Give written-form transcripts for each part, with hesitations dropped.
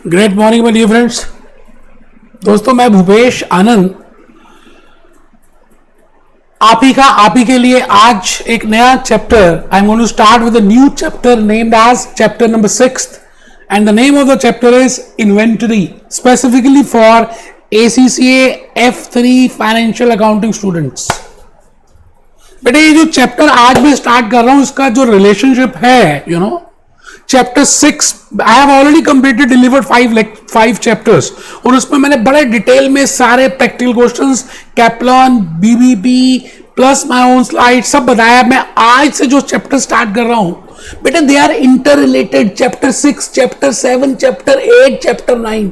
Great morning my dear friends. दोस्तों, मैं भूपेश आनंद आप ही के लिए आज एक नया chapter I am going to start with a new chapter named as chapter number 6 and the name of the chapter is inventory, specifically for ACCA F3 financial accounting students. बेटे, ये जो चैप्टर आज मैं स्टार्ट कर रहा हूं इसका जो रिलेशनशिप है, chapter 6 I have already completed delivered 5 chapters और उसमें मैंने बड़े डिटेल में सारे practical questions, Kaplan, BPP plus my own slide सब बताया। मैं आज से जो चैप्टर स्टार्ट कर रहा हूं बेटा, they are inter related. Chapter 6, chapter 7, chapter 8, chapter 9।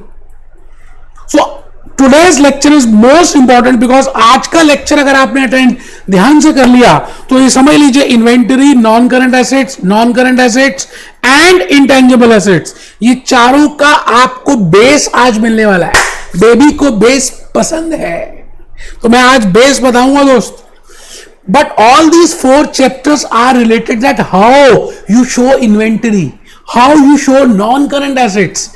So today's lecture is most important because आज का लेक्चर अगर आपने अटेंड ध्यान से कर लिया तो ये समझ लीजिए inventory, non current assets and intangible assets, ये चारों का आपको बेस आज मिलने वाला है। बेबी को बेस पसंद है तो मैं आज बेस बताऊंगा दोस्त। But all these 4 chapters are related that how you show inventory, how you show non current assets,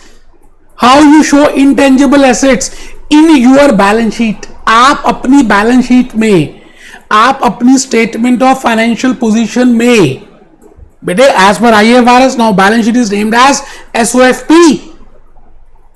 how you show intangible assets in your balance sheet. आप अपनी बैलेंस शीट में, आप अपनी स्टेटमेंट ऑफ फाइनेंशियल पोजीशन में बेटे, as पर IFRS now balance sheet is named as SOFP।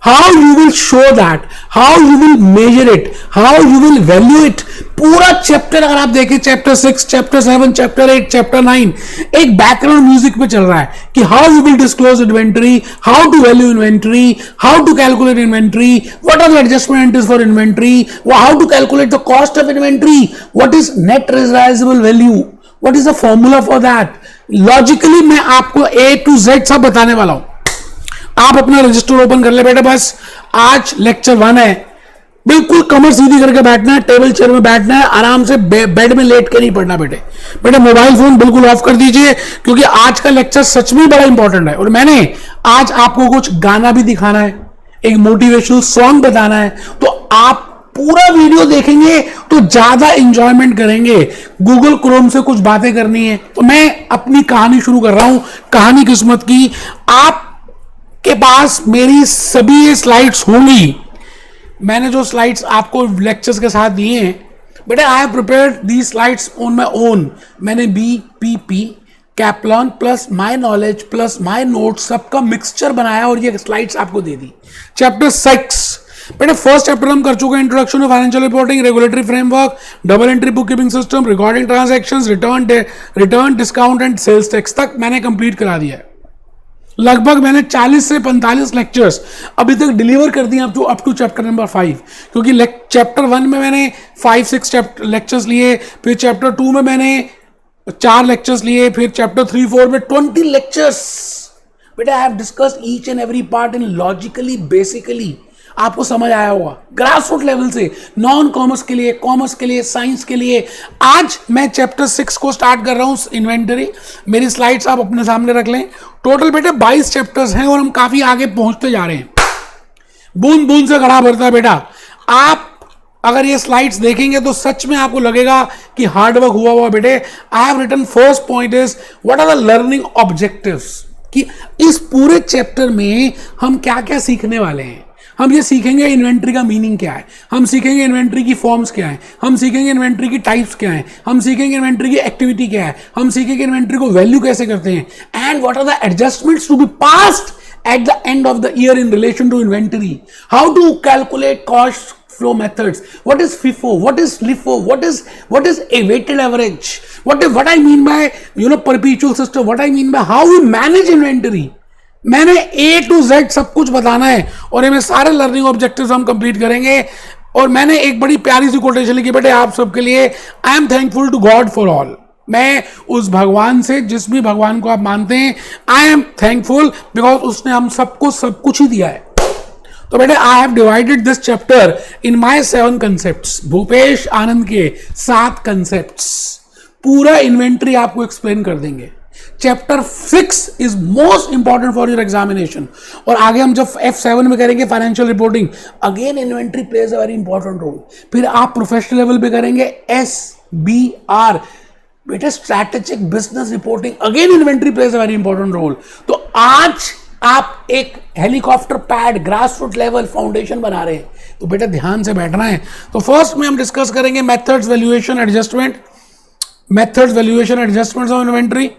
How you will show that, how you will measure it, how you will value it, पूरा chapter अगर आप देखें, चैप्टर 6, चैप्टर 7, चैप्टर 8, चैप्टर 9 एक background music पे चल रहा है कि how you will disclose inventory, how to value inventory, how to calculate inventory, what are the adjustment entries for inventory, how to calculate the cost of inventory, what is net realisable value, what is the formula for that. Logically मैं आपको A to Z सब बताने वाला हूं। आप अपना register open कर ले बेटे, बस आज लेक्चर 1 है। बिल्कुल कमर सीधी करके बैठना है, टेबल चेयर में बैठना है, आराम से बेड में लेट के नहीं पढ़ना बेटे। मोबाइल फोन बिल्कुल ऑफ कर दीजिए क्योंकि आज का लेक्चर सच में बड़ा इंपॉर्टेंट है। और मैंने आज आपको कुछ गाना भी दिखाना है, एक मोटिवेशनल सॉन्ग बताना है, तो आप पूरा वीडियो देखेंगे तो ज्यादा इंजॉयमेंट करेंगे। गूगल क्रोम से कुछ बातें करनी है तो मैं अपनी कहानी शुरू कर रहा हूं, कहानी किस्मत की। आप के पास मेरी सभी स्लाइड्स होंगी। मैंने जो स्लाइड्स आपको लेक्चर्स के साथ दिए हैं बेटा, I have prepared the slides on my own. मैंने BPP, Kaplan plus my knowledge plus my notes सबका मिक्सचर बनाया और ये स्लाइड्स आपको दे दी। चैप्टर 6 बेटे, फर्स्ट चैप्टर हम कर चुके हैं, introduction to financial reporting, regulatory framework, double entry book keeping system, recording transactions, return discount and sales tax तक मैंने कंप्लीट करा दिया है। लगभग मैंने 40 से 45 लेक्चर्स अभी तक डिलीवर कर दिए अप टू चैप्टर नंबर 5, क्योंकि चैप्टर 1 में मैंने 5-6 लेक्चर्स लिए, फिर चैप्टर 2 में मैंने 4 लेक्चर्स लिए, फिर चैप्टर 3-4 में 20 लेक्चर्स। बेटा, I have discussed each and every part in logically, basically आपको समझ आया होगा, ग्रास रूट लेवल से, नॉन कॉमर्स के लिए, कॉमर्स के लिए, साइंस के लिए। आज मैं चैप्टर 6 को स्टार्ट कर रहा हूं, इन्वेंटरी। मेरी स्लाइड्स आप अपने सामने रख लें। टोटल बेटे 22 चैप्टर्स हैं और हम काफी आगे पहुंचते जा रहे हैं। बूंद बूंद से घड़ा भरता है बेटा। आप अगर ये स्लाइड्स देखेंगे तो सच में आपको लगेगा कि हार्डवर्क हुआ बेटे। I have written first point is what are the learning objectives, कि इस पूरे चैप्टर में हम क्या क्या सीखने वाले हैं। हम ये सीखेंगे इन्वेंट्री का मीनिंग क्या है, हम सीखेंगे इन्वेंट्री की फॉर्म्स क्या है, हम सीखेंगे इन्वेंट्री की टाइप्स क्या है, हम सीखेंगे इन्वेंट्री की एक्टिविटी क्या है, हम सीखेंगे इन्वेंट्री को वैल्यू कैसे करते हैं, and what are the adjustments to be passed at the end of the year in relation to inventory, how to calculate cost flow methods, what is FIFO, what is LIFO, what is a weighted average, what I mean by perpetual system, what I mean by how we manage inventory। मैंने A to Z सब कुछ बताना है और ये सारे learning objectives हम complete करेंगे। और मैंने एक बड़ी प्यारी सी कोटेशन लिखी बेटे आप सबके लिए, I am thankful to God for all. मैं उस भगवान से, जिस भी भगवान को आप मानते हैं, आई एम थैंकफुल बिकॉज उसने हम सबको सब कुछ ही दिया है। तो बेटे, I have divided this chapter in my 7 concepts. Bhupesh Anand के 7 कंसेप्ट्स, पूरा इन्वेंट्री आपको एक्सप्लेन कर देंगे। Chapter 6 is most important for your examination. और आगे हम जब F7 में करेंगे financial reporting, again inventory plays a very important role. फिर आप प्रोफेशनल लेवल पे करेंगे SBR, बेटा strategic business reporting, again inventory plays a very important role. तो आज आप एक helicopter pad grass root level foundation बना रहे हैं, तो बेटा ध्यान से बैठना है। तो फर्स्ट में हम डिस्कस करेंगे methods valuation adjustment, methods valuation adjustments of inventory,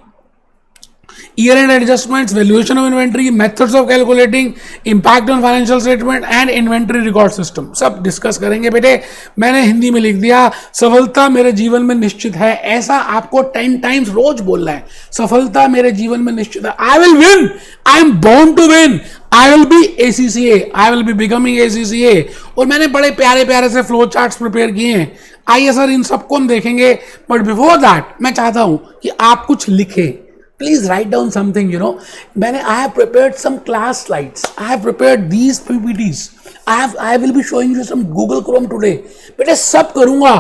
year end adjustments, valuation of inventory, methods of calculating, impact on financial statement and inventory record system, सब डिस्कस करेंगे बेटे। मैंने हिंदी में लिख दिया, सफलता मेरे जीवन में निश्चित है, ऐसा आपको 10 टाइम्स रोज बोलना है। सफलता मेरे जीवन में निश्चित है, I will win, I am born to win, I will be ACCA, I will be becoming ACCA। और मैंने बड़े प्यारे प्यारे से फ्लो चार्ट्स प्रिपेयर किए हैं, आइए सर इन सबको हम देखेंगे। बट बिफोर दैट मैं चाहता हूं कि आप कुछ लिखें, please write down something, you know. I have prepared some class slides, I have prepared these PPTs, I will be showing you some Google Chrome today। बेटे सब करूंगा,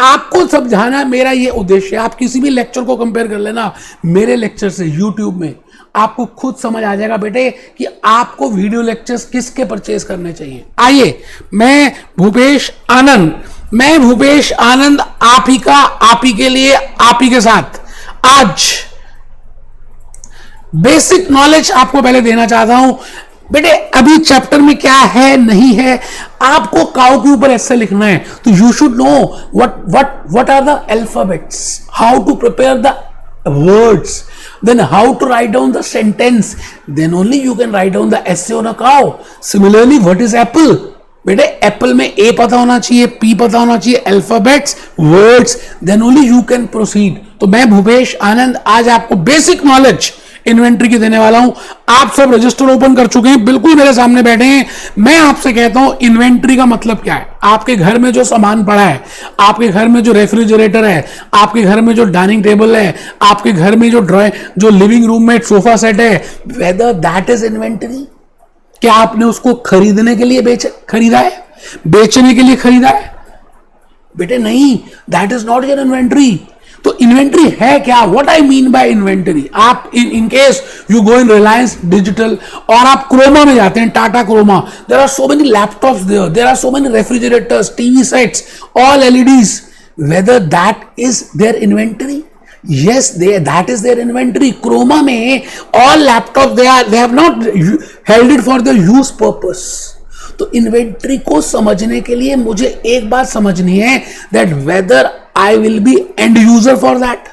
आपको समझाना है, मेरा ये उद्देश्य है। आप किसी भी लेक्चर को कंपेयर कर लेना मेरे लेक्चर से YouTube में, आपको खुद समझ आ जाएगा बेटे कि आपको वीडियो लेक्चर्स किसके परचेज करने चाहिए। आइए, मैं भूपेश आनंद आप ही का, आप ही के लिए, आप ही के साथ आज बेसिक नॉलेज आपको पहले देना चाहता हूं। बेटे अभी चैप्टर में क्या है नहीं है, आपको काउ के ऊपर ऐसे लिखना है, तो you should know what are the alphabets, how to prepare the words, then how to write down the sentence, then only you can write down the essay on a cow। Similarly, what is apple? बेटे apple में A पता होना चाहिए, P पता होना चाहिए, alphabets, words, then only you can proceed. तो मैं भूपेश आनंद आज आपको बेसिक नॉलेज इन्वेंट्री की देने वाला हूं। आप सब रजिस्टर ओपन कर चुके हैं, बिल्कुल मेरे सामने बैठे हैं। मैं आपसे कहता हूं इन्वेंट्री का मतलब क्या है। आपके घर में जो सामान पड़ा है, आपके घर में जो रेफ्रिजरेटर है, आपके घर में जो डाइनिंग टेबल है, आपके घर में जो लिविंग रूम में सोफा सेट है, वेदर दैट इज इन्वेंट्री। क्या आपने उसको खरीदने के लिए खरीदा है, बेचने के लिए खरीदा है? बेटे नहीं, that is not your inventory. तो इन्वेंट्री है क्या? What I mean by inventory, आप in case you go in Reliance digital और आप क्रोमा में जाते हैं, Tata Croma, there are so many laptops there are so many refrigerators, TV sets, all LEDs, whether that is their inventory? Yes, that is their inventory। Croma में all laptops they have not held it for their use purpose। तो inventory को समझने के लिए मुझे एक बात समझनी है, that whether I will be end user for that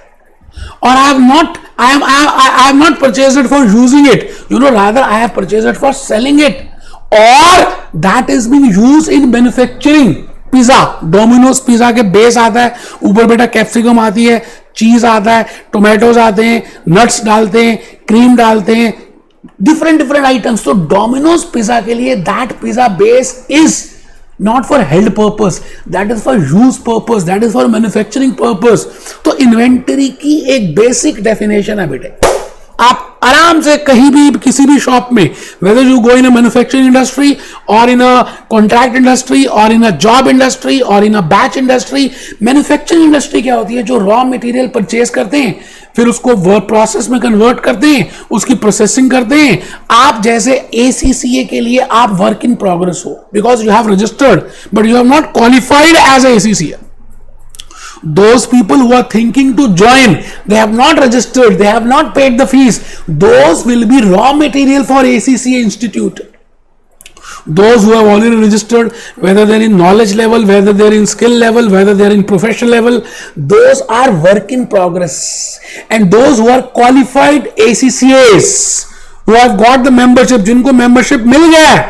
or I have not purchased it for using it, you know, rather I have purchased it for selling it, or that is being used in manufacturing। Pizza, Domino's pizza के base आता है, ऊपर बेटा capsicum आती है, चीज आता है, टोमेटोज आते हैं, नट्स डालते हैं, क्रीम डालते हैं, डिफरेंट आइटम्स। तो डोमिनोज पिज्जा के लिए that pizza base is not for health purpose, that is for use purpose, that is for manufacturing purpose. तो इन्वेंटरी की एक बेसिक डेफिनेशन है बेटे, आप आराम से कहीं भी किसी भी शॉप में, whether you go in a manufacturing industry or in a contract industry or in a job industry or in a batch industry। Manufacturing industry क्या होती है? जो रॉ मटेरियल परचेज करते हैं, फिर उसको वर्क प्रोसेस में कन्वर्ट करते हैं, उसकी प्रोसेसिंग करते हैं। आप जैसे ACCA के लिए आप वर्क इन प्रोग्रेस हो, because you have registered but you have not qualified as a ACCA। Those people who are thinking to join, they have not registered, they have not paid the fees, those will be raw material for ACCA Institute। Those who have already registered, whether they're in knowledge level, whether they're in skill level, whether they're in professional level, those are work in progress। And those who are qualified ACCAs, who have got the membership, जिनको membership मिल गया है,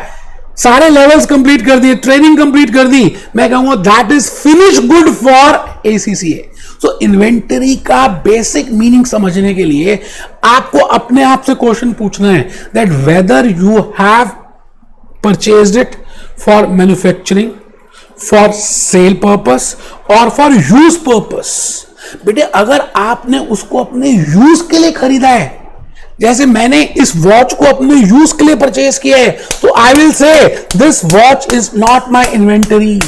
सारे levels complete कर दिए, training complete कर दी, मैं कहूंगा that is finish good for ACCA। So inventory का बेसिक मीनिंग समझने के लिए आपको अपने आप से क्वेश्चन पूछना है, that whether you have purchased it for manufacturing, for sale purpose और फॉर यूज पर्पस। बेटे अगर आपने उसको अपने यूज के लिए खरीदा है, जैसे मैंने इस वॉच को अपने यूज के लिए परचेज किया है, तो I will say this watch is not my inventory.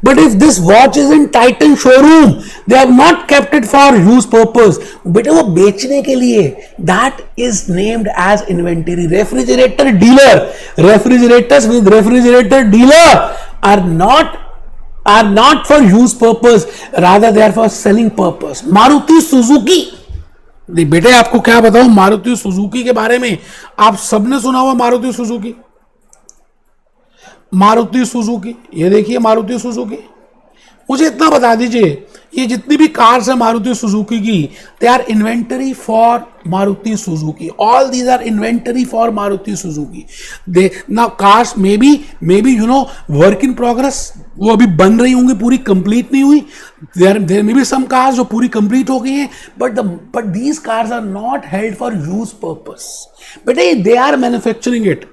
But if this watch is in Titan showroom, they have not kept it for use purpose, बेटे वो बेचने के लिए, that is named as inventory. Refrigerator dealer, refrigerators with refrigerator dealer are not for use purpose, rather they are for selling purpose। Maruti Suzuki बेटे आपको क्या बताऊं Maruti Suzuki के बारे में, आप सबने सुना हुआ मारुति सुजुकी, मारुति सुजुकी, ये देखिए मारुति सुजुकी। मुझे इतना बता दीजिए, ये जितनी भी कार्स है मारुति सुजुकी की, they are inventory for Maruti Suzuki, all these are inventory for Maruti Suzuki. They now cars may be you know work in progress, वो अभी बन रही होंगी, पूरी कंप्लीट नहीं हुई। There may be some cars जो पूरी कंप्लीट हो गई हैं, but these cars are not held for use purpose. बेटे they are manufacturing it,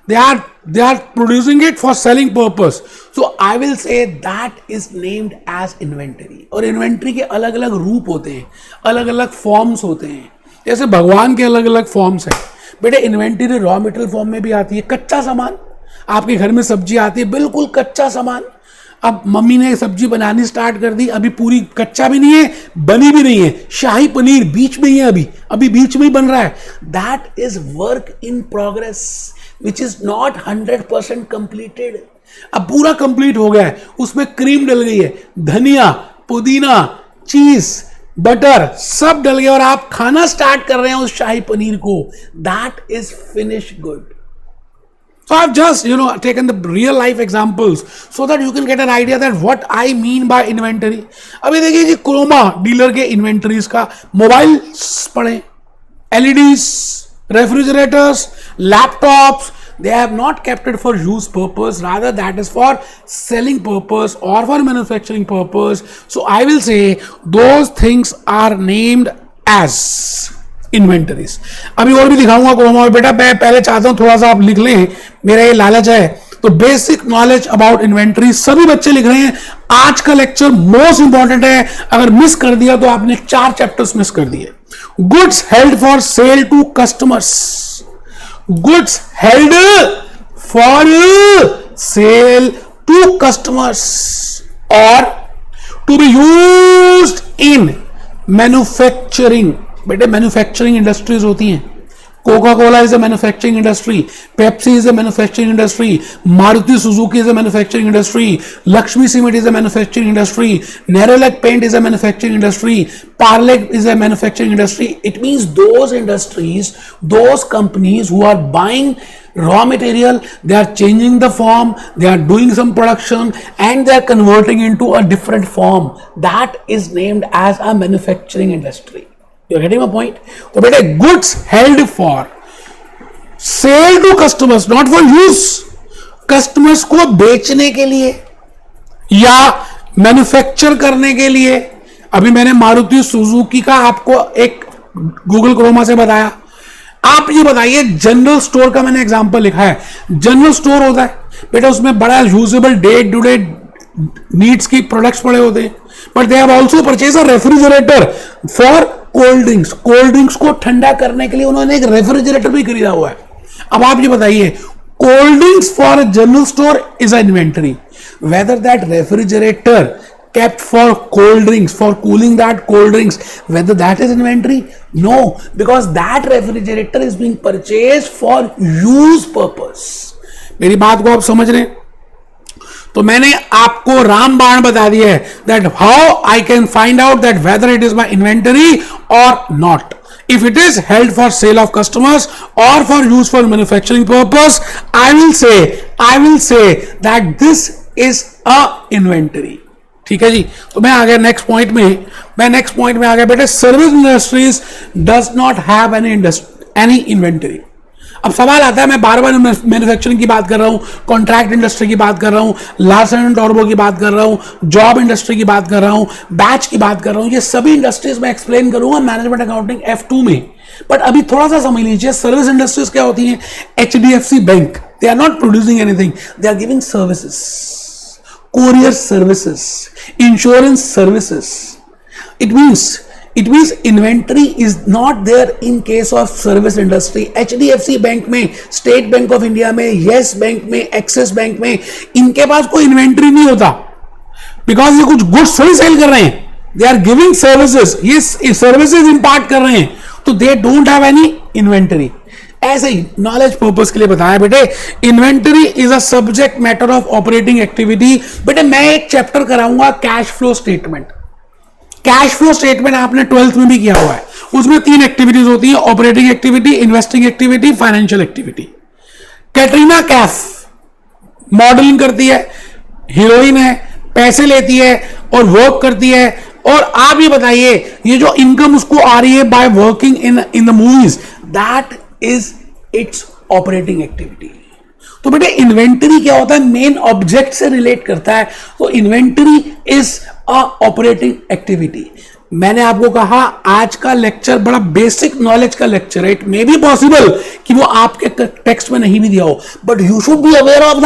they are producing it for selling purpose. So I will say that is named as inventory. और inventory के अलग अलग रूप होते हैं, अलग अलग फॉर्म्स होते हैं, जैसे भगवान के अलग अलग फॉर्म्स हैं। बेटे इन्वेंटरी रॉ मटेरियल फॉर्म में भी आती है, कच्चा सामान, आपके घर में सब्जी आती है बिल्कुल कच्चा सामान, अब मम्मी ने सब्जी बनानी स्टार्ट कर दी, अभी पूरी कच्चा भी नहीं है, बनी भी नहीं है, शाही पनीर बीच में ही है, अभी बीच में ही बन रहा है। That is work in progress which is not 100% completed. अब पूरा कंप्लीट हो गया है, उसमें क्रीम डल गई है, धनिया, पुदीना, चीज, बटर सब डल गया और आप खाना स्टार्ट कर रहे हैं उस शाही पनीर को। That is finish good. So I've just taken the real life examples so that you can get an idea that what I mean by inventory. अभी देखिए जी क्रोमा डीलर के इन्वेंटरीज का, मोबाइल पड़े, LEDs, refrigerators, laptops, they have not kept it for use purpose, rather that is for selling purpose or for manufacturing purpose. So I will say those things are named as inventories. अभी और भी दिखाऊंगा Croma में। बेटा मैं पहले चाहता हूं थोड़ा सा आप लिख लें, मेरा ये लालच है। तो बेसिक नॉलेज अबाउट इन्वेंटरी सभी बच्चे लिख रहे हैं। आज का लेक्चर मोस्ट इंपॉर्टेंट है, अगर मिस कर दिया तो आपने 4 चैप्टर्स मिस कर दिए। Goods held for sale to customers, goods held for sale to customers और to be used in manufacturing. बेटे मैन्युफैक्चरिंग इंडस्ट्रीज होती हैं, Coca Cola is a manufacturing industry, Pepsi is a manufacturing industry, Maruti Suzuki is a manufacturing industry, Lakshmi cement is a manufacturing industry, Nerolac paint is a manufacturing industry, Parle is a manufacturing industry. It means those industries, those companies who are buying raw material, they are changing the form, they are doing some production and they are converting into a different form. That is named as a manufacturing industry. You are getting my point? तो बेटे goods held for sale to customers, not for use, customers को बेचने के लिए या manufacture करने के लिए। अभी मैंने मारुति सुजुकी का आपको एक गूगल क्रोमा से बताया। आप ये बताइए, जनरल स्टोर का मैंने एग्जांपल लिखा है। जनरल स्टोर होता है बेटा, उसमें बड़ा usable day to day needs की प्रोडक्ट्स पड़े होते हैं, but they have also purchase a refrigerator for cold drinks. Cold drinks को ठंडा करने के लिए उन्होंने एक रेफ्रिजरेटर भी खरीदा हुआ है। अब आप ये बताइए, cold drinks for a general store is a inventory, whether that refrigerator kept for cold drinks, for cooling that cold drinks, whether that is inventory? No, because that refrigerator is being purchased for use purpose. मेरी बात को आप समझ रहे हैं? तो मैंने आपको रामबाण बता दिया है that how I can find out that whether it is my inventory or not. If it is held for sale of customers or for use for manufacturing purpose, I will say that this is a inventory. ठीक है जी। तो मैं आ गया next point में आ गया बेटे, service industries does not have any inventory. अब सवाल आता है, मैं बार बार मैन्युफैक्चरिंग की बात कर रहा हूं, कॉन्ट्रैक्ट इंडस्ट्री की बात कर रहा हूं, लार्सन एंड टोब्रो की बात कर रहा हूं, जॉब इंडस्ट्री की बात कर रहा हूं, बैच की बात कर रहा हूं। ये सभी इंडस्ट्रीज में एक्सप्लेन करूंगा मैनेजमेंट अकाउंटिंग F2 में। बट अभी थोड़ा सा समझ लीजिए, सर्विस इंडस्ट्रीज क्या होती हैं? HDFC bank, they are not producing anything, they are giving services, courier services, insurance services. It means inventory is not there in case of service industry. HDFC bank में, state bank of India में, yes bank में, axis bank में, इनके पास कोई inventory नहीं होता, because ये कुछ गुड्स थोड़ी सेल कर रहे हैं, दे आर गिविंग सर्विसेज, ये सर्विसेज इंपार्ट कर रहे हैं, तो they don't have any inventory. ऐसे ही नॉलेज पर्पस के लिए बताया बेटे, inventory is a subject matter of operating activity. बेटे मैं एक चैप्टर कराऊंगा cash flow statement. Cash flow statement आपने 12th में भी किया हुआ है, उसमें 3 एक्टिविटीज होती है, operating activity, investing activity, financial activity. Katrina Kaif modelling करती है, हीरोइन है, पैसे लेती है और वर्क करती है। और आप ये बताइए, ये जो इनकम उसको आ रही है by working in the movies, that is it's operating activity. तो बेटे इन्वेंटरी क्या होता है, मेन ऑब्जेक्ट से रिलेट करता है, तो inventory is a operating activity. मैंने आपको कहा आज का लेक्चर बड़ा बेसिक नॉलेज का लेक्चर है। इट मे बी पॉसिबल कि वो आपके टेक्स्ट में नहीं भी दिया हो, but you should be aware of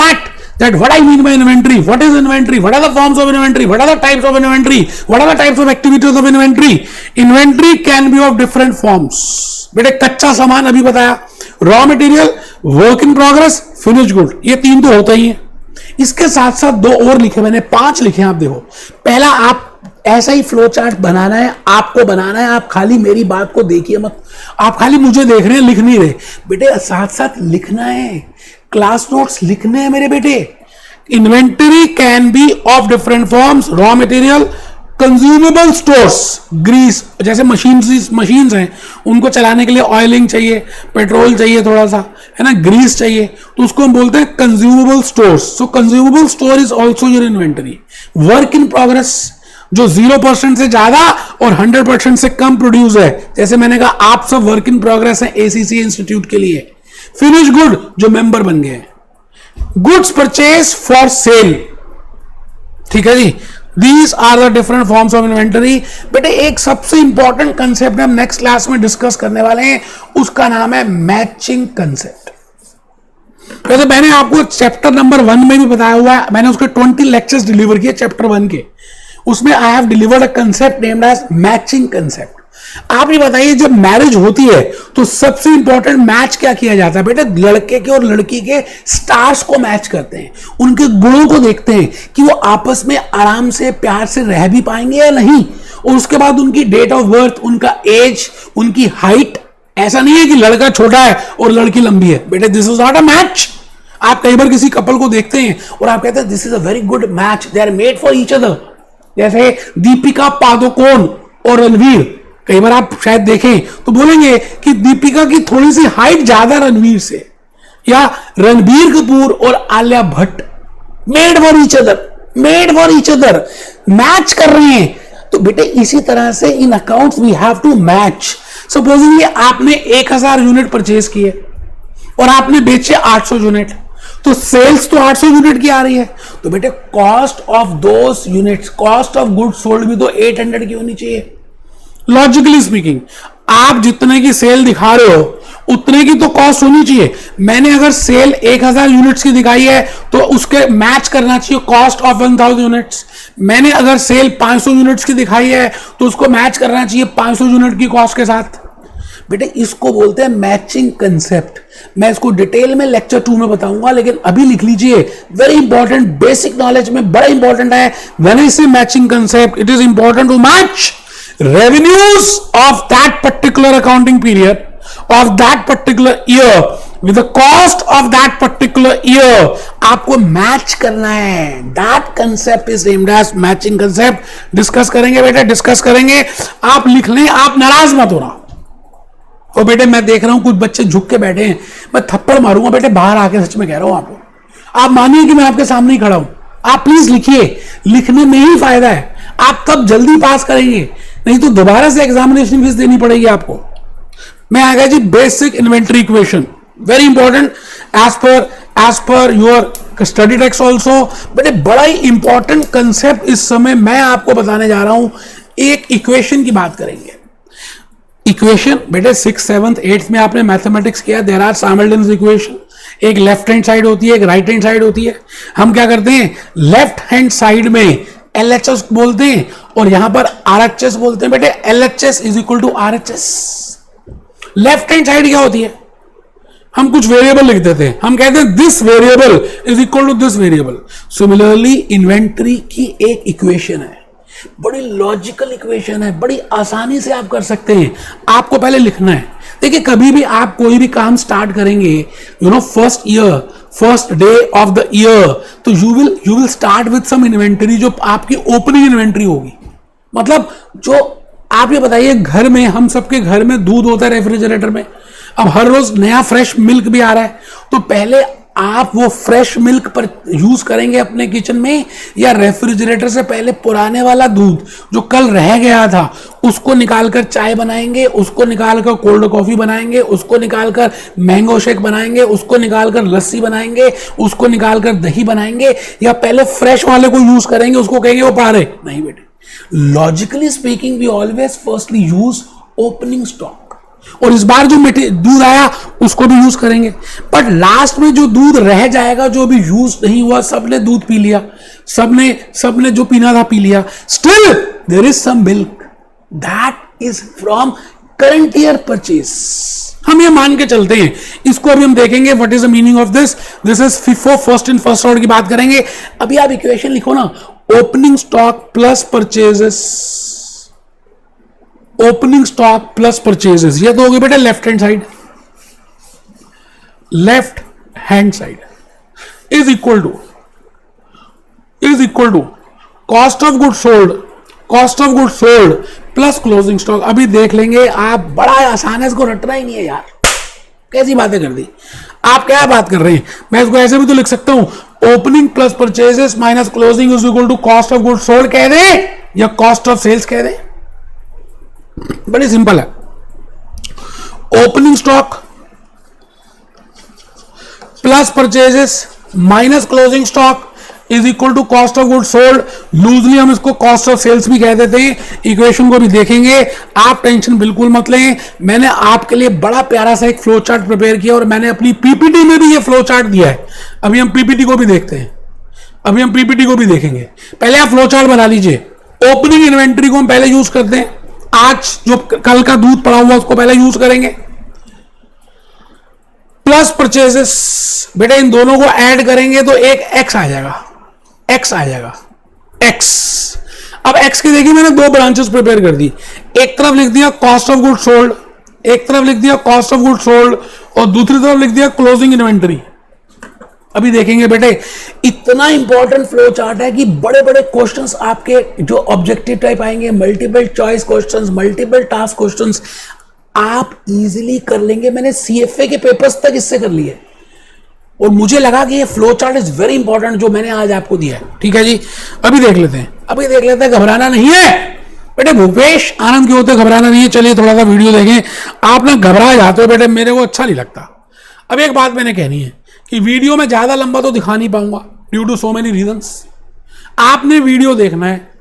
that what I mean by inventory, what is inventory, what are the forms of inventory, what are the types of inventory, what are the types of activities of inventory. Inventory can be of different forms. बेटे कच्चा सामान अभी बताया, raw material, work in progress, finish good, ये 3 तो होता ही है। इसके साथ साथ 2 और लिखे मैंने, 5 लिखे आप देखो। पहला, आप ऐसा ही फ्लो चार्ट बनाना है, आपको बनाना है, आप खाली मेरी बात को देखिए मत, आप खाली मुझे देख रहे हैं, लिख नहीं रहे बेटे, साथ साथ लिखना है, क्लास नोट्स लिखने हैं मेरे बेटे। Inventory can be of different forms, raw material, consumable stores, grease, जैसे मशीन्स हैं, उनको चलाने के लिए ऑयलिंग चाहिए, पेट्रोल चाहिए थोड़ा सा, है ना, ग्रीस चाहिए, तो उसको हम बोलते हैं consumable stores. So consumable store is also your inventory. Work in progress, जो 0% से ज्यादा और 100% से कम प्रोड्यूस है, जैसे मैंने कहा आप सब वर्क इन प्रोग्रेस है एसीसी इंस्टीट्यूट के लिए। फिनिश गुड, जो मेंबर बन गए, गुड्स परचेज फॉर सेल, ठीक है जी। These are the different forms of inventory. बेटे एक सबसे इंपॉर्टेंट कंसेप्ट हम नेक्स्ट क्लास में डिस्कस करने वाले हैं, उसका नाम है मैचिंग कंसेप्ट। वैसे मैंने आपको चैप्टर नंबर 1 में भी बताया हुआ है, मैंने उसके 20 लेक्चर्स डिलीवर किए चैप्टर 1 के, उसमें I have delivered a concept named as matching concept. आप ये बताइए, जब मैरिज होती है तो सबसे इंपॉर्टेंट मैच क्या किया जाता है बेटे, लड़के के और लड़की के स्टार्स को मैच करते हैं, उनके गुणों को देखते हैं कि वो आपस में आराम से प्यार से रह भी पाएंगे या नहीं, और उसके बाद उनकी डेट ऑफ बर्थ, उनका एज, उनकी हाइट। ऐसा नहीं है कि लड़का छोटा है और लड़की लंबी है, बेटे this is not a match. आप कई बार किसी कपल को देखते हैं और आप कहते हैं this is a very good match, they are made for each other, जैसे दीपिका पादुकोण और रणवीर। कई बार आप शायद देखें तो बोलेंगे कि दीपिका की थोड़ी सी हाइट ज्यादा रणवीर से, या रणबीर कपूर और Alia Bhatt made for each other, made for each other, match कर रहे हैं। तो बेटे इसी तरह से in accounts we have to match. Supposing आपने 1000 यूनिट परचेज किए और आपने बेचे 800 यूनिट, तो सेल्स तो 800 यूनिट की आ रही है, तो बेटे cost of those units, cost of goods sold भी तो 800 की होनी चाहिए। लॉजिकली स्पीकिंग, आप जितने की सेल दिखा रहे हो उतने की तो कॉस्ट होनी चाहिए। मैंने अगर सेल 1000 यूनिट्स की दिखाई है तो उसके मैच करना चाहिए कॉस्ट ऑफ 1000 यूनिट्स। मैंने अगर सेल 500 यूनिट्स की दिखाई है तो उसको मैच करना चाहिए 500 यूनिट की कॉस्ट के साथ। बेटे इसको बोलते हैं मैचिंग कंसेप्ट। मैं इसको डिटेल में लेक्चर 2 में बताऊंगा, लेकिन अभी लिख लीजिए, वेरी इंपॉर्टेंट, बेसिक नॉलेज में बड़ा इंपॉर्टेंट है। When I say matching concept, it is important to match revenues of that particular accounting period of that particular year with the cost of that particular year, आपको match करना है। that concept is named as matching concept। Discuss करेंगे बेटा, discuss करेंगे, आप लिख लें, आप नाराज मत होना। और बेटे मैं देख रहा हूं कुछ बच्चे झुक के बैठे हैं, मैं थप्पड़ मारूंगा बेटे बाहर आके, सच में कह रहा हूं आपको। आप मानिए कि मैं आपके सामने ही खड़ा हूं, आप प्लीज लिखिए, लिखने में ही फायदा है, आप तब जल्दी पास करेंगे, नहीं तो दोबारा से एग्जामिनेशन फीस देनी पड़ेगी आपको। मैं आ गया जी basic inventory equation, very important as per your study text also. But बड़ा ही इंपॉर्टेंट कंसेप्ट इस समय मैं आपको बताने जा रहा हूं। एक इक्वेशन की बात करेंगे। इक्वेशन बेटे 6th 7th 8th में आपने मैथमेटिक्स किया, देयर आर साइमल्टेनियस इक्वेशन। एक लेफ्ट हैंड साइड होती है, एक राइट हैंड साइड होती है। हम क्या करते हैं, लेफ्ट हैंड साइड में LHS बोलते हैं और यहां पर RHS बोलते हैं। बेटे LHS is equal to RHS। Left hand side क्या होती है, हम कुछ वेरिएबल लिख देते हैं, हम कहते हैं this variable is equal to this variable. Similarly inventory की एक इक्वेशन है, बड़ी लॉजिकल इक्वेशन है, बड़ी आसानी से आप कर सकते हैं। आपको पहले लिखना है। देखिए कभी भी आप कोई भी काम स्टार्ट करेंगे, first year, first day of the year, तो you will start with some inventory, जो आपकी ओपनिंग इन्वेंटरी होगी, मतलब जो आप ये बताइए, घर में हम सबके घर में दूध होता है रेफ्रिजरेटर में, अब हर रोज नया फ्रेश मिल्क भी आ रहा है, तो पहले आप वो फ्रेश मिल्क पर यूज करेंगे अपने किचन में, या रेफ्रिजरेटर से पहले पुराने वाला दूध जो कल रह गया था उसको निकालकर चाय बनाएंगे, उसको निकालकर कोल्ड कॉफी बनाएंगे, उसको निकालकर मैंगो शेक बनाएंगे, उसको निकालकर लस्सी बनाएंगे, उसको निकालकर दही बनाएंगे, या पहले फ्रेश वाले को यूज करेंगे, उसको कहेंगे वो पारे? नहीं बेटे, logically speaking we always firstly use opening stock, और इस बार जो दूध आया उसको भी यूज करेंगे, बट लास्ट में जो दूध रह जाएगा, जो अभी यूज नहीं हुआ, सबने दूध पी लिया, सबने जो पीना था पी लिया, still there is some milk that is from current year purchase. हम ये मान के चलते हैं, इसको अभी हम देखेंगे what is the meaning of this. This is FIFO first in first order की बात करेंगे। अभी आप इक्वेशन लिखो ना, opening stock plus purchases, opening stock plus purchases, ये तो होगी बेटा left hand side, left hand side is equal to cost of good sold plus closing stock. अभी देख लेंगे आप, बड़ा आसान है, इसको रटना ही नहीं है यार, कैसी बातें कर दी आप, क्या बात कर रहे हैं। मैं इसको ऐसे भी तो लिख सकता हूं, opening plus purchases minus closing is equal to cost of good sold कह दे, या कॉस्ट ऑफ सेल्स कह दे, बड़ी सिंपल है। Opening stock plus purchases minus closing stock is equal to cost of good sold, loosely हम इसको cost of sales भी कह देते हैं। इक्वेशन को भी देखेंगे, आप टेंशन बिल्कुल मत लें। मैंने आपके लिए बड़ा प्यारा सा एक फ्लो चार्ट प्रिपेयर किया, और मैंने अपनी पीपीटी में भी ये फ्लो चार्ट दिया है। अभी हम पीपीटी को भी देखते हैं, अभी हम पीपीटी को भी देखेंगे। पहले आप फ्लो चार्ट बना लीजिए। ओपनिंग इन्वेंट्री को हम पहले यूज करते हैं, आज जो कल का दूध पड़ा हुआ उसको पहले यूज करेंगे, प्लस परचेजेस, बेटा इन दोनों को ऐड करेंगे तो एक एक्स आ जाएगा, एक्स। अब एक्स की देखिए, मैंने दो ब्रांचेस प्रिपेयर कर दी, एक तरफ लिख दिया कॉस्ट ऑफ गुड सोल्ड, एक तरफ लिख दिया कॉस्ट ऑफ गुड सोल्ड, और दूसरी तरफ लिख दिया क्लोजिंग इन्वेंटरी। अभी देखेंगे बेटे, इतना इंपॉर्टेंट फ्लो चार्ट है कि बड़े बड़े क्वेश्चंस आपके जो ऑब्जेक्टिव टाइप आएंगे, multiple choice questions, multiple task questions, आप इजीली कर लेंगे। मैंने CFA के पेपर्स तक इससे कर लिए, और मुझे लगा कि ये flow chart is very important जो मैंने आज आपको दिया है। ठीक है जी, अभी देख लेते हैं, घबराना नहीं है बेटे। भूपेश आनंद क्यों होते, घबराना नहीं है। चलिए थोड़ा सा वीडियो देखें। आप ना घबरा जाते हो बेटे, मेरे को अच्छा नहीं लगता। अब एक बात मैंने कहनी है कि वीडियो में ज्यादा लंबा तो दिखा नहीं पाऊंगा due to so many reasons. आपने वीडियो देखना है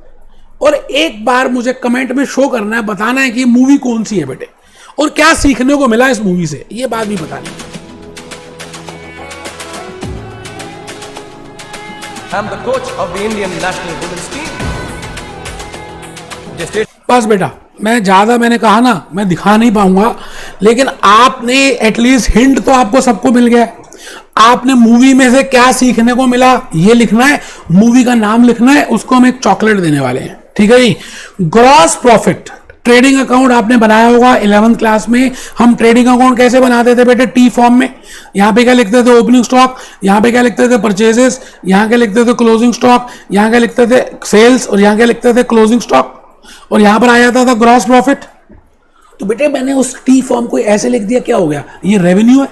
और एक बार मुझे कमेंट में शो करना है, बताना है कि मूवी कौन सी है बेटे, और क्या सीखने को मिला इस मूवी से, ये बात भी बतानी है। I'm the coach of the Indian national women's team. बस बेटा, मैंने कहा ना, मैं दिखा नहीं पाऊंगा, लेकिन आपने एटलीस्ट हिंट तो आपको सबको मिल गया। आपने मूवी में से क्या सीखने को मिला ये लिखना है, मूवी का नाम लिखना है, उसको हम एक चॉकलेट देने वाले हैं। ठीक है जी। ग्रॉस प्रॉफिट ट्रेडिंग अकाउंट आपने बनाया होगा 11th क्लास में। हम ट्रेडिंग अकाउंट कैसे बनाते थे बेटे, टी फॉर्म में। यहाँ पे क्या लिखते थे, ओपनिंग स्टॉक, यहाँ पे क्या लिखते थे, परचेजेस, यहाँ क्या लिखते थे, क्लोजिंग स्टॉक, यहाँ क्या लिखते थे, सेल्स, और यहाँ क्या लिखते थे, क्लोजिंग स्टॉक, और यहाँ पर आ जाता था ग्रॉस प्रॉफिट। तो बेटे मैंने उस टी फॉर्म को ऐसे लिख दिया, क्या हो गया, ये रेवेन्यू है,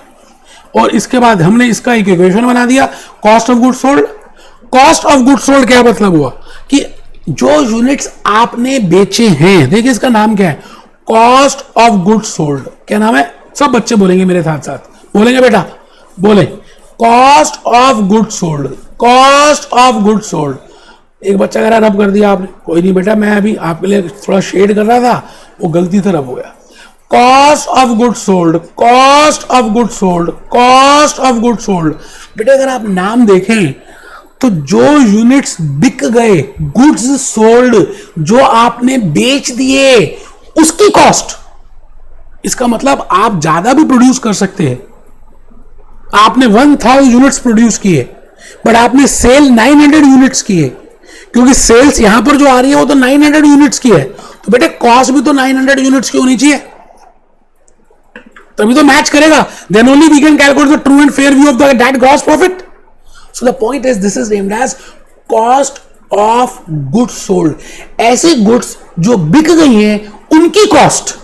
और इसके बाद हमने इसका एक इक्वेशन बना दिया, cost of good sold. Cost of good sold क्या मतलब हुआ कि जो यूनिट्स आपने बेचे हैं, देखिए इसका नाम क्या है, कॉस्ट ऑफ गुड सोल्ड। क्या नाम है, सब बच्चे बोलेंगे मेरे साथ साथ, बोलेंगे बेटा, बोले cost of good sold, cost of good sold. एक बच्चा कह रहा रब कर दिया आपने, कोई नहीं बेटा, मैं अभी आपके लिए थोड़ा शेड कर रहा था, वो गलती से रब हो गया। Cost of good sold, cost of good sold, cost of good sold. बेटा अगर आप नाम देखें तो जो यूनिट्स बिक गए, गुड्स सोल्ड, जो आपने बेच दिए, उसकी कॉस्ट। इसका मतलब आप ज्यादा भी प्रोड्यूस कर सकते हैं। आपने 1000 यूनिट्स प्रोड्यूस किए, बट आपने सेल 900 यूनिट्स किए, क्योंकि सेल्स यहां पर जो आ रही है वो तो 900 यूनिट्स की है, तो बेटे कॉस्ट भी तो 900 यूनिट्स की होनी चाहिए, तभी तो मैच करेगा। Then only we can calculate the true and fair view of that gross profit. So the point is, this is named as cost of goods sold. ऐसे गुड्स जो बिक गई हैं उनकी कॉस्ट,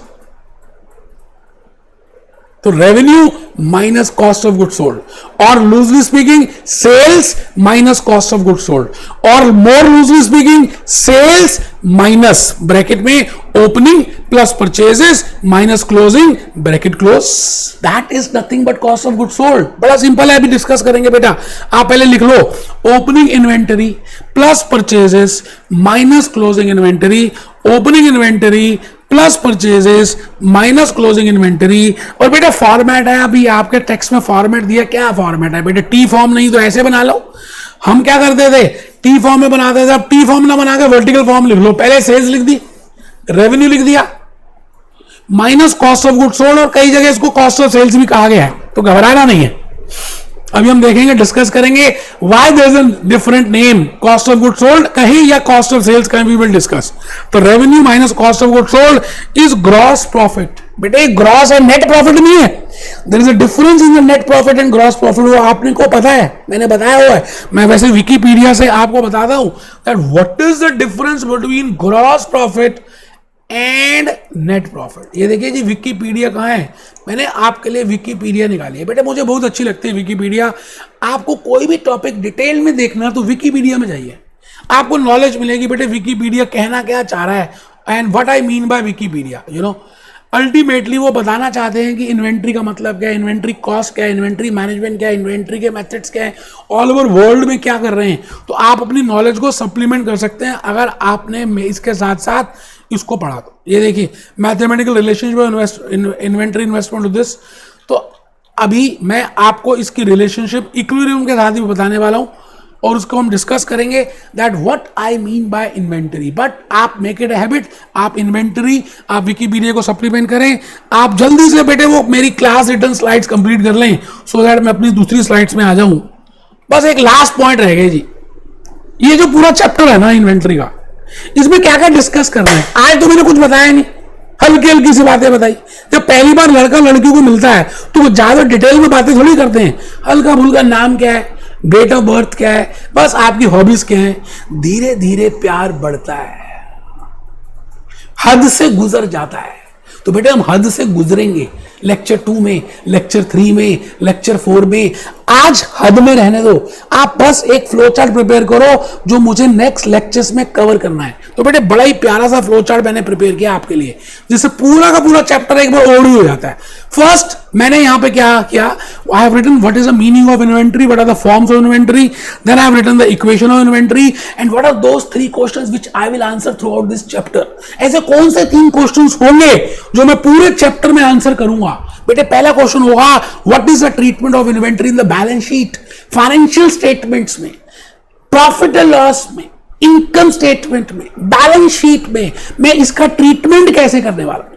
तो revenue minus cost of good sold, और loosely speaking sales minus cost of good sold, और more loosely speaking sales minus bracket में opening plus purchases minus closing bracket close, that is nothing but cost of good sold. बड़ा simple है, अभी discuss करेंगे बेटा। आप पहले लिख लो opening inventory plus purchases minus closing inventory, opening inventory plus purchases minus closing inventory. और बेटा फॉर्मेट है, अभी आपके टेक्स्ट में फॉर्मेट दिया, क्या फॉर्मेट है बेटा? टी फॉर्म नहीं तो ऐसे बना लो। हम क्या करते थे, टी फॉर्म में बनाते थे। अब टी फॉर्म ना बना के वर्टिकल फॉर्म लिख लो। पहले सेल्स लिख दी, रेवेन्यू लिख दिया, minus cost of good sold, और कई जगह इसको कॉस्ट ऑफ सेल्स भी कहा गया है, तो घबराना नहीं है। अभी हम देखेंगे, डिस्कस करेंगे why there is a different name, cost of good sold कहीं या कॉस्ट ऑफ सेल्स कहीं, वी विल डिस्कस। तो revenue minus cost of good sold is gross profit. बेटे ग्रॉस और नेट प्रॉफिट नहीं है, there is a difference in the net profit and gross profit. वो आपने को पता है, मैंने बताया हुआ है। मैं वैसे विकिपीडिया से आपको बताता हूं that what is the difference between gross profit and net profit. ये देखिए जी, विकिपीडिया कहाँ है? मैंने आपके लिए विकिपीडिया निकाली है। बेटे मुझे बहुत अच्छी लगती है विकिपीडिया। आपको कोई भी टॉपिक डिटेल में देखना तो विकिपीडिया में जाइए, आपको नॉलेज मिलेगी। बेटे विकिपीडिया कहना क्या चाह रहा है, and what I mean bye Wikipedia, you know, ultimately वो बताना चाहते हैं कि इन्वेंट्री का मतलब क्या है, इन्वेंट्री कॉस्ट क्या है, इन्वेंट्री मैनेजमेंट क्या है, इन्वेंट्री के मेथड्स क्या है, ऑल ओवर वर्ल्ड में क्या कर रहे हैं। तो आप अपनी नॉलेज को सप्लीमेंट कर सकते हैं अगर आपने इसके साथ साथ इसको पढ़ा। तो ये देखिए mathematical relationship inventory investment to this. तो अभी मैं आपको इसकी रिलेशनशिप इक्विलिब्रियम के साथ ही बताने वाला हूं, और उसको हम डिस्कस करेंगे that what I mean bye inventory. But आप मेक इट अ हैबिट, आप इन्वेंटरी, आप विकिपीडिया को सप्लीमेंट करें। आप जल्दी से बेटे वो मेरी क्लास रिटर्न स्लाइड्स कंप्लीट कर लें, सो दैट मैं अपनी दूसरी स्लाइड्स में आ जाऊं। बस एक लास्ट पॉइंट रह गया जी, ये जो पूरा चैप्टर है ना इन्वेंटरी का, इसमें क्या क्या डिस्कस करना है। आज तो मैंने कुछ बताया नहीं, हल्की हल्की सी बातें बताई। जब पहली बार लड़का लड़की को मिलता है तो वो ज्यादा डिटेल में बातें थोड़ी करते हैं, हल्का फुल्का नाम क्या है, डेट ऑफ बर्थ क्या है, बस आपकी हॉबीज क्या है। धीरे धीरे प्यार बढ़ता है, हद से गुजर जाता है। तो बेटे हम हद से गुजरेंगे लेक्चर 2 में, लेक्चर 3 में, लेक्चर 4 में। आज हद में रहने दो, आप बस एक फ्लो चार्ट प्रिपेयर करो जो मुझे नेक्स्ट लेक्चर्स में कवर करना है। तो बेटे बड़ा ही प्यारा सा फ्लो चार्ट मैंने प्रिपेयर किया आपके लिए, जिससे पूरा का पूरा चैप्टर एक बार ओवरव्यू हो जाता है। फर्स्ट मैंने यहां पे क्या किया, I have written what is the meaning of inventory, what are the forms of inventory, then I have written the equation of inventory, and what are those 3 questions which I will answer throughout this chapter. ऐसे कौन से 3 questions होंगे जो मैं पूरे chapter में answer करूंगा। बेटे पहला क्वेश्चन होगा what is the treatment of inventory in the balance sheet, financial statements में, प्रॉफिट एंड लॉस में, इनकम स्टेटमेंट में, बैलेंस शीट में मैं इसका ट्रीटमेंट कैसे करने वाला हूं।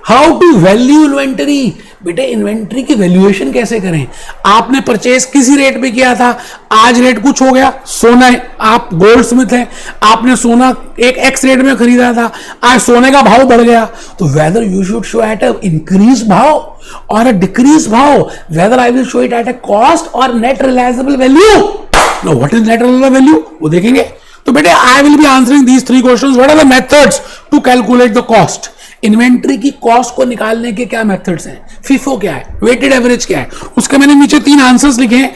हाउ टू वैल्यू इन्वेंटरी, बेटे इन्वेंटरी की वैल्यूएशन कैसे करें। आपने परचेज किसी रेट पे किया था, आज रेट कुछ हो गया, सोना है, आप गोल्ड स्मिथ है, आपने सोना एक एक्स रेट में खरीदा था, आज सोने का भाव बढ़ गया, तो whether you should show at a increase भाव और अ डिक्रीज भाव, whether I will show it at a cost और net realisable value. No what is net realisable value, वो देखेंगे। तो बेटे I will be answering these 3 questions. What are the methods to calculate the cost, inventory की cost को निकालने के क्या मेथड्स हैं, फिफो क्या है, वेटेड एवरेज क्या है, उसके मैंने नीचे 3 आंसर्स लिखे हैं,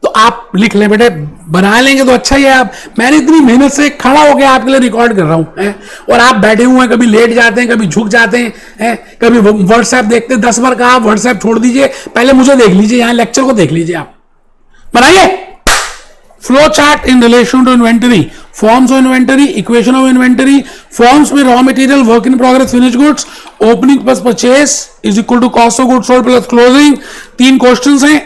तो आप लिख लें बेटे, बना लेंगे तो अच्छा ही है। आप, मैंने इतनी मेहनत से खड़ा हो गया आपके लिए रिकॉर्ड कर रहा हूं, और आप बैठे हुए हैं, कभी लेट जाते हैं, कभी झुक जाते हैं, कभी व्हाट्सएप देखते हैं। 10 बार कहा आप व्हाट्सएप छोड़ दीजिए, पहले मुझे देख लीजिए, यहां लेक्चर को देख लीजिए। आप बनाइए flow chart in relation to inventory, forms of inventory, equation of inventory. Forms में raw material, work in progress, finish goods, opening plus purchase is equal to cost of goods sold plus closing. 3 questions हैं।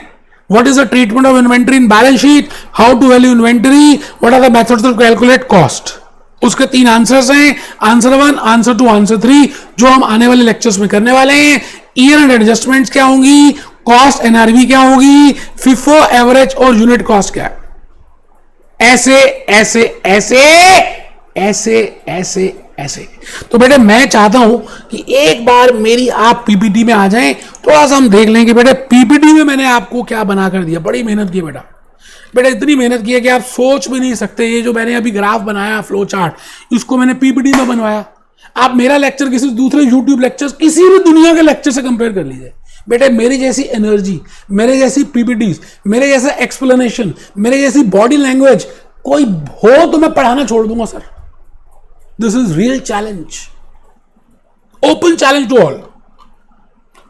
What is the treatment of inventory in balance sheet, how to value inventory, what are the methods to calculate cost. उसके 3 answers हैं, answer 1, answer 2, answer 3, जो हम आने वाले lectures में करने वाले हैं। ईयर एंड एडजस्टमेंट्स क्या होंगी, कॉस्ट एनआरवी क्या होगी, फिफो एवरेज और यूनिट कॉस्ट क्या है। ऐसे ऐसे ऐसे ऐसे ऐसे ऐसे। तो बेटे मैं चाहता हूं कि एक बार मेरी आप पीपीटी में आ जाएं, थोड़ा सा हम देख लें कि बेटे पीपीटी में मैंने आपको क्या बना कर दिया। बड़ी मेहनत की बेटा, बेटा इतनी मेहनत की है कि आप सोच भी नहीं सकते। ये जो मैंने अभी ग्राफ बनाया फ्लो चार्ट, इसको मैंने पीपीटी में बनवाया। आप मेरा लेक्चर किसी दूसरे यूट्यूब लेक्चर, किसी भी दुनिया के लेक्चर से कंपेयर कर लीजिए, बेटे मेरी जैसी एनर्जी, मेरे जैसी पीपीटीज, मेरे जैसा एक्सप्लेनेशन, मेरे जैसी बॉडी लैंग्वेज कोई हो तो मैं पढ़ाना छोड़ दूंगा sir. This is real challenge, open challenge to all.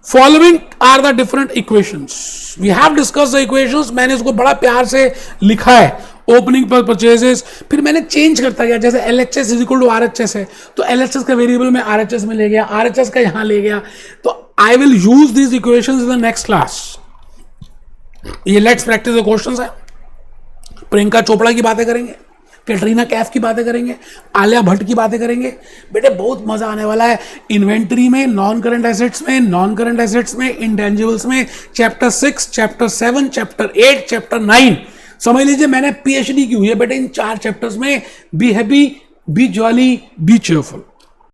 Following are the different equations. We have discuss the equations. मैंने इसको बड़ा प्यार से लिखा है, ओपनिंग पर परचेजेस, फिर मैंने चेंज करता गया. जैसे LHS is equal to RHS है, तो LHS का वेरिएबल में RHS में ले गया, RHS का यहां ले गया. तो I will use these equations in the next class. ये लेट्स प्रैक्टिस द क्वेश्चंस है. प्रियंका चोपड़ा की बातें करेंगे, कैटरीना कैफ की बातें करेंगे, आलिया भट्ट की बातें करेंगे. बेटे बहुत मजा आने वाला है. इन्वेंटरी में, नॉन करंट एसेट्स में, नॉन करंट एसेट्स में, इंटेंजिबल्स में, चैप्टर 6, चैप्टर 7, चैप्टर 8, चैप्टर 9. समझ लीजिए मैंने PhD की हुई है बेटे इन 4 चैप्टर्स में. Be happy, B jolly, B cheerful.